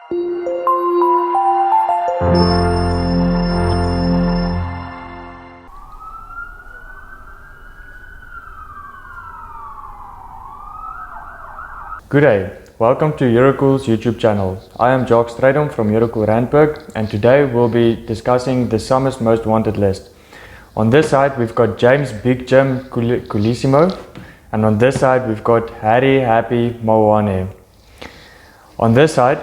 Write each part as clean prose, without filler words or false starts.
Good day, welcome to Eurocool's YouTube channel. I am Jacques Strydom from Eurocool Randburg, and today we'll be discussing the summer's most wanted list. On this side we've got James Big Jim Colosimo, and on this side we've got Harry Happy Maione. On this side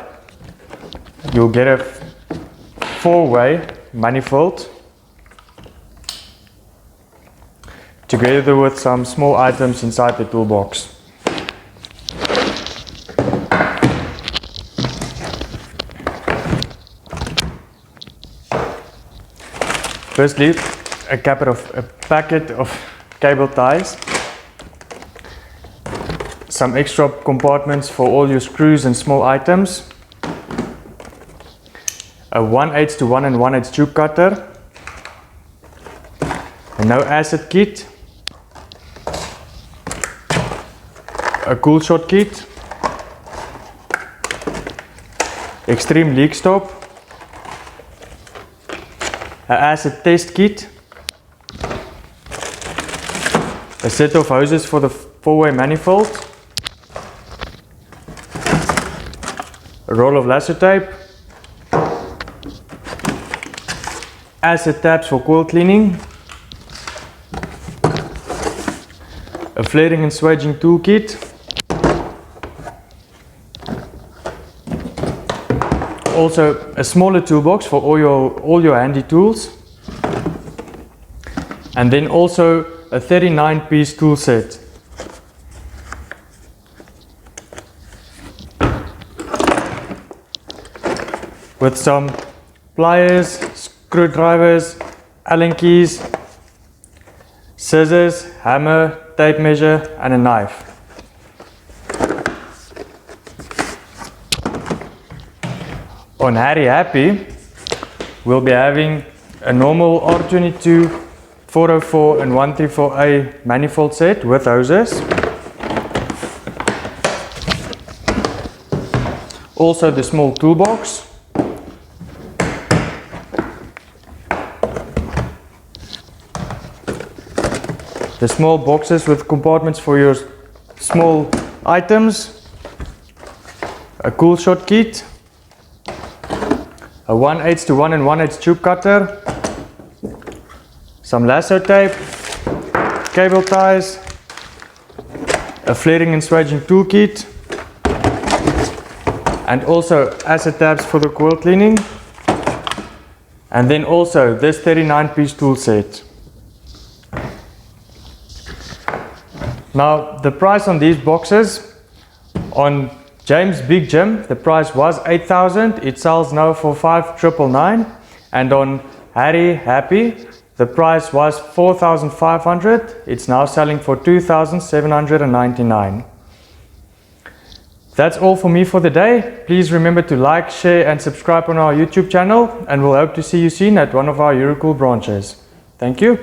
you'll get a 4-way manifold together with some small items inside the toolbox. Firstly, a packet of cable ties, some extra compartments for all your screws and small items, a 1/8 to 1 1/8 tube cutter, a No Acid kit, a cool shot kit, extreme leak stop, an acid test kit, a set of hoses for the 4-way manifold, a roll of lasso tape, acid tabs for coil cleaning, a flaring and swaging tool kit, also a smaller toolbox for all your handy tools, and then also a 39-piece tool set. With some pliers, screwdrivers, Allen keys, scissors, hammer, tape measure and a knife. On Harry Happy, we'll be having a normal R22, 404 and 134A manifold set with hoses. Also the small toolbox. The small boxes with compartments for your small items. A cool shot kit. A 1/8 to 1 1/8 tube cutter, some lasso tape, cable ties, a flaring and swaging toolkit, and also acid tabs for the coil cleaning, and then also this 39-piece tool set. Now the price on these boxes, on James Big Jim, the price was 8,000, it sells now for 5,999, and on Harry Happy, the price was 4,500, it's now selling for 2,799. That's all for me for the day. Please remember to like, share and subscribe on our YouTube channel, and we'll hope to see you soon at one of our Eurocool branches. Thank you.